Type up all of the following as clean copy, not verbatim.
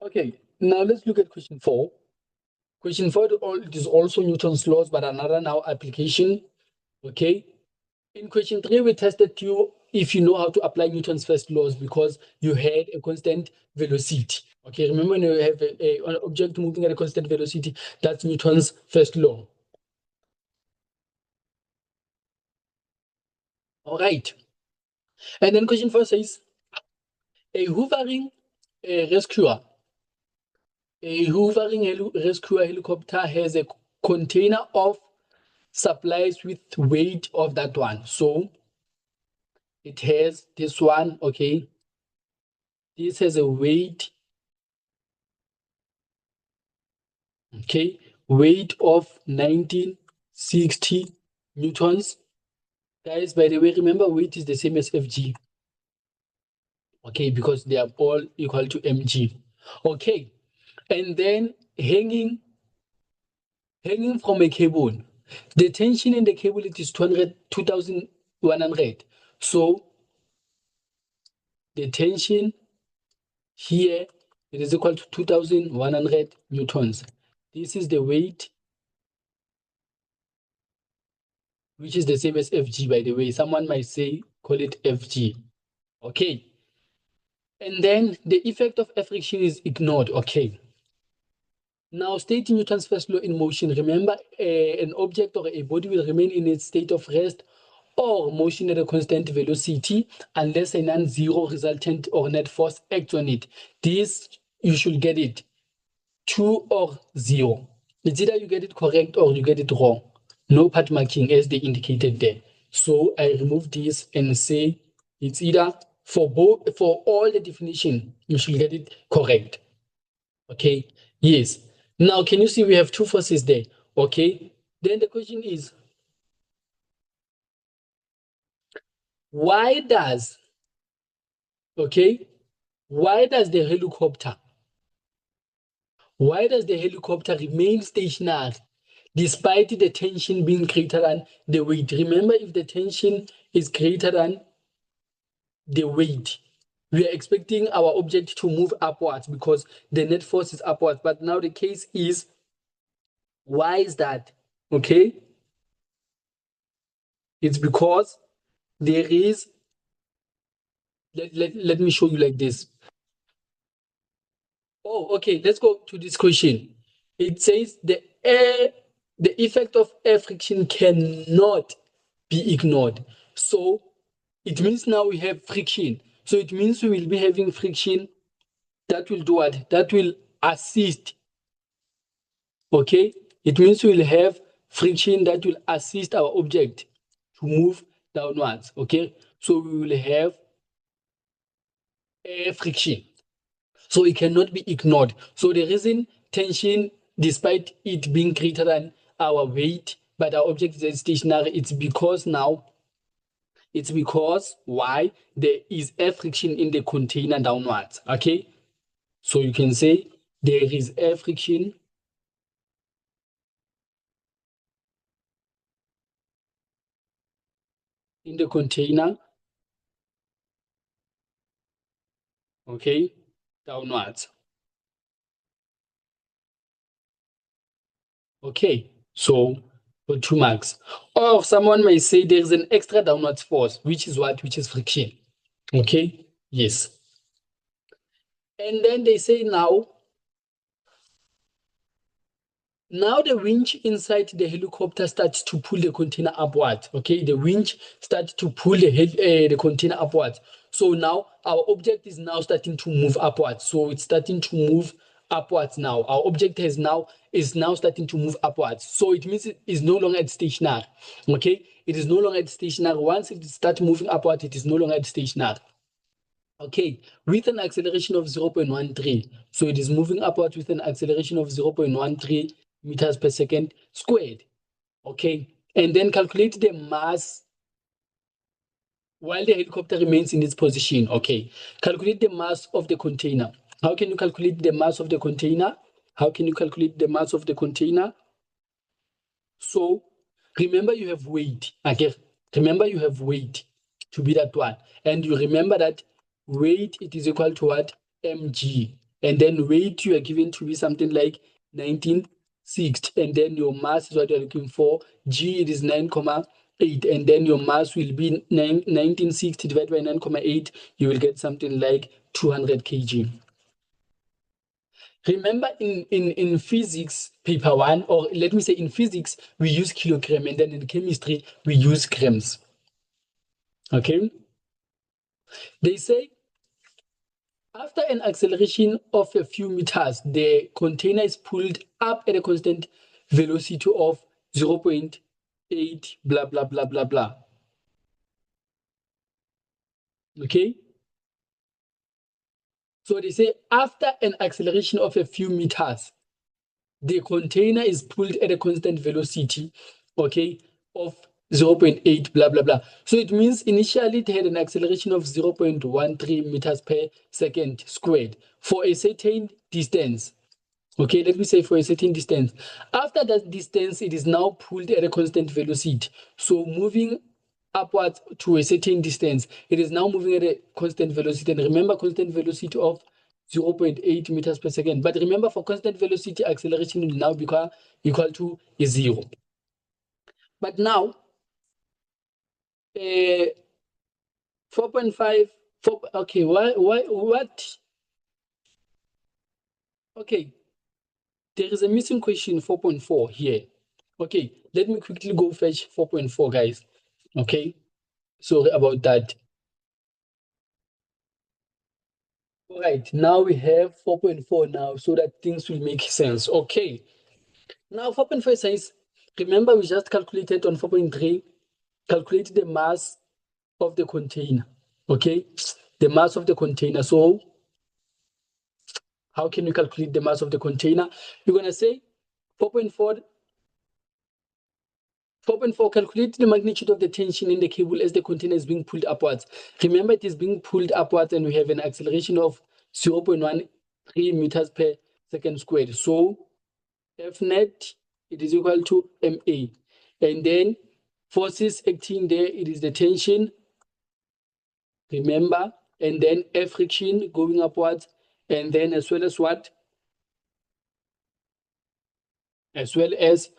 Okay, now let's look at question 4. Question 4, it is also Newton's laws, but another now application. Okay. In question 3, we tested you if you know how to apply Newton's first laws because you had a constant velocity. Okay, remember when you have an object moving at a constant velocity, that's Newton's first law. All right. And then question 4 says, a hovering rescuer helicopter has a container of supplies with weight of that one. So it has this one, okay. This has a weight, okay, weight of 1960 newtons. Guys, by the way, remember weight is the same as Fg. Okay, because they are all equal to mg. Okay, and then hanging from a cable. The tension in the cable, it is 2100. So the tension here, it is equal to 2100 newtons. This is the weight, which is the same as Fg, by the way. Someone might say, call it Fg. Okay. And then the effect of air friction is ignored. Okay. Now, stating Newton's first law in motion, remember an object or a body will remain in its state of rest or motion at a constant velocity unless a non-zero resultant or net force acts on it. This, you should get it 2 or 0. It's either you get it correct or you get it wrong. No part marking as they indicated there. So I remove this and say it's either for all the definition, you should get it correct. Okay, yes. Now, can you see we have two forces there? Okay, then the question is, why does the helicopter remain stationary despite the tension being greater than the weight? Remember, if the tension is greater than the weight, we are expecting our object to move upwards because the net force is upwards. But now the case is, why is that? Okay, it's because there is, let me show you like this. Oh, okay, let's go to this question. It says the effect of air friction cannot be ignored. So it means now we have friction. So it means we will be having friction that will do what? That will assist. Okay, it means we will have friction that will assist our object to move downwards. Okay, so we will have air friction. So it cannot be ignored. So the reason tension, despite it being greater than our weight, but our object is stationary, it's because why? There is air friction in the container downwards. Okay, so you can say there is air friction in the container, okay, downwards. Okay, so for 2 marks. Or someone may say there is an extra downwards force, which is what? Which is friction. Okay, yes. And then they say now the winch inside the helicopter starts to pull the container upwards. Okay, the winch starts to pull the container upwards. So now our object is now starting to move upwards. So it's starting to move upwards now. Our object is now starting to move upwards. So it means it is no longer at stationary. Okay, it is no longer at stationary. Once it starts moving upwards, it is no longer at stationary. Okay, with an acceleration of 0.13. So it is moving upwards with an acceleration of 0.13 meters per second squared. Okay, and then calculate the mass while the helicopter remains in its position. Okay, calculate the mass of the container. How can you calculate the mass of the container? So remember you have weight. Okay, remember you have weight to be that one. And you remember that weight, it is equal to what? Mg. and then weight you are given to be something like 1960, and then your mass is what you're looking for. G, it is 9,8, and then your mass will be 1960 divided by 9,8. You will get something like 200 kg. Remember in physics, paper 1, or let me say in physics, we use kilogram, and then in chemistry, we use grams. Okay? They say after an acceleration of a few meters, the container is pulled up at a constant velocity of 0.8, blah, blah, blah, blah, blah. Okay? So they say after an acceleration of a few meters, the container is pulled at a constant velocity, okay, of 0.8, blah, blah, blah. So it means initially it had an acceleration of 0.13 meters per second squared for a certain distance. Okay, let me say for a certain distance. After that distance, it is now pulled at a constant velocity. So moving upwards to a certain distance, it is now moving at a constant velocity. And remember, constant velocity of 0.8 meters per second. But remember, for constant velocity, acceleration will now become equal to 0. But now, 4.5, okay, what? Okay, there is a missing question 4.4 here. Okay, let me quickly go fetch 4.4, guys. Okay, sorry about that. All right, now we have 4.4 now, so that things will make sense. Okay, now 4.4 says, remember we just calculated on 4.3, calculate the mass of the container. Okay, the mass of the container. So how can we calculate the mass of the container? You're gonna say 4.4, calculate the magnitude of the tension in the cable as the container is being pulled upwards. Remember, it is being pulled upwards and we have an acceleration of 0.13 meters per second squared. So F net, it is equal to MA. And then forces acting there, it is the tension, remember, and then F friction going upwards, and then as well as what? As well as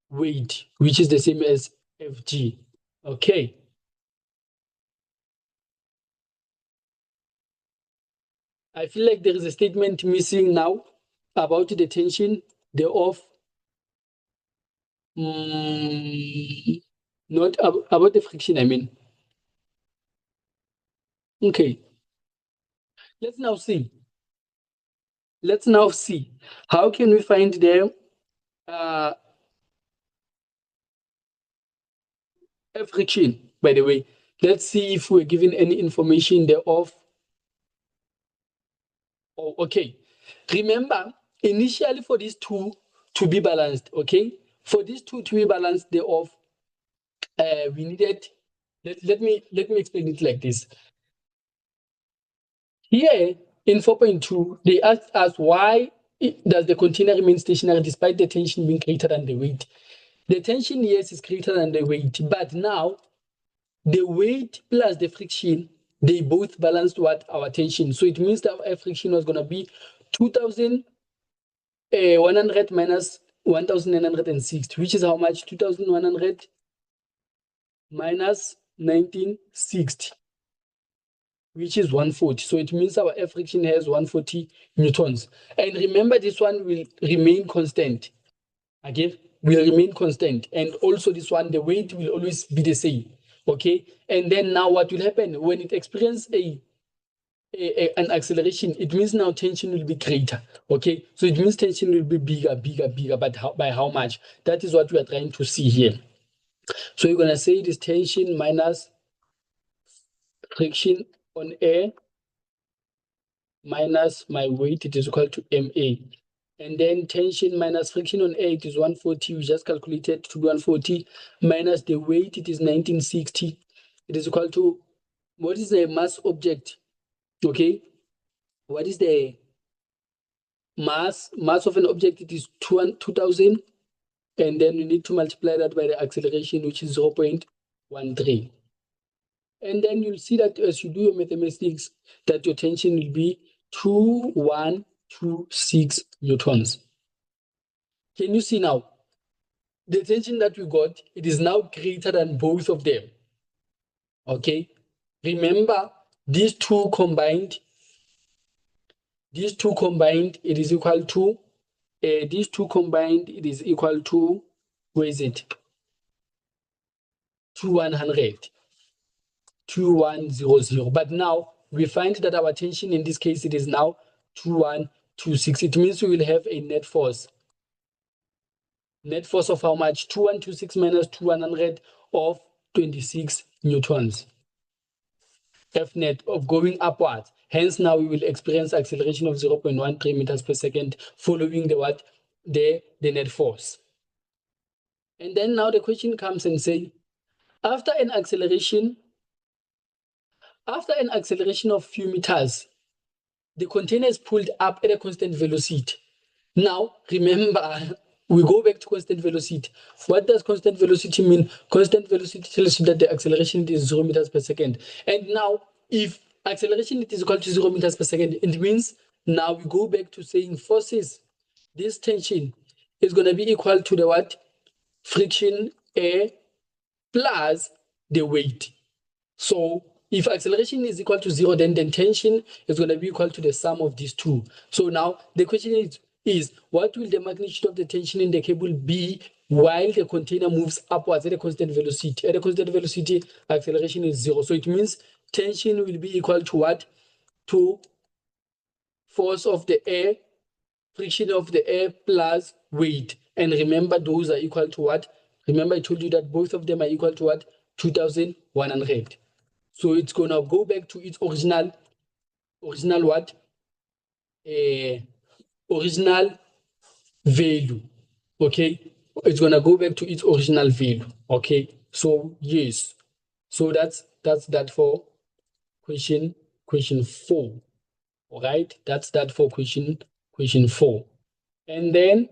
weight, which is the same as Fg. Okay. I feel like there is a statement missing now about the tension, the off, not about the friction, I mean. Okay. Let's now see. How can we find the friction, by the way. Let's see if we're given any information there of. Oh, okay. Remember, initially for these two to be balanced, okay? For these two to be balanced, thereof, we needed. Let me explain it like this. Here in 4.2, they asked us why does the container remain stationary despite the tension being greater than the weight. The tension, yes, is greater than the weight, but now the weight plus the friction, they both balanced what our tension. So it means that our friction was going to be 2,100 minus 1,960, which is how much? 2,100 minus 1960, which is 140. So it means our F friction has 140 newtons. And remember, this one will remain constant. Okay, will remain constant. And also this one, the weight will always be the same. Okay, and then now what will happen when it experiences an acceleration? It means now tension will be greater. Okay, so it means tension will be bigger, but by how much? That is what we are trying to see here. So you're gonna say it is tension minus friction on air minus my weight, it is equal to MA. And then tension minus friction on air, it is 140. We just calculated to be 140 minus the weight, it is 1960. It is equal to, what is the mass object? Okay, what is the mass of an object? It is 2,000, and then we need to multiply that by the acceleration, which is 0.13. And then you'll see that as you do your mathematics, that your tension will be 2126 newtons. Can you see now? The tension that we got, it is now greater than both of them. Okay? Remember, these two combined, it is equal to, where is it? 2100. 2100. But now we find that our tension in this case, it is now 2126. It means we will have a net force. Net force of how much? 2126 minus 2100 of 26 newtons. F net of going upwards. Hence, now we will experience acceleration of 0.13 meters per second following the what? The net force. And then now the question comes and say, after an acceleration of few meters, the container is pulled up at a constant velocity. Now, remember, we go back to constant velocity. What does constant velocity mean? Constant velocity tells you that the acceleration is 0 meters per second. And now, if acceleration is equal to 0 meters per second, it means now we go back to saying forces. This tension is going to be equal to the what? Friction A plus the weight. So if acceleration is equal to 0, then the tension is going to be equal to the sum of these two. So now the question is what will the magnitude of the tension in the cable be while the container moves upwards at a constant velocity? At a constant velocity, acceleration is 0. So it means tension will be equal to what? To force of the air, friction of the air plus weight. And remember, those are equal to what? Remember, I told you that both of them are equal to what? 2100. So it's gonna go back to its original what? Original value. Okay, it's gonna go back to its original value. Okay, so yes, so that's that for question 4. All right, that's that for question 4. And then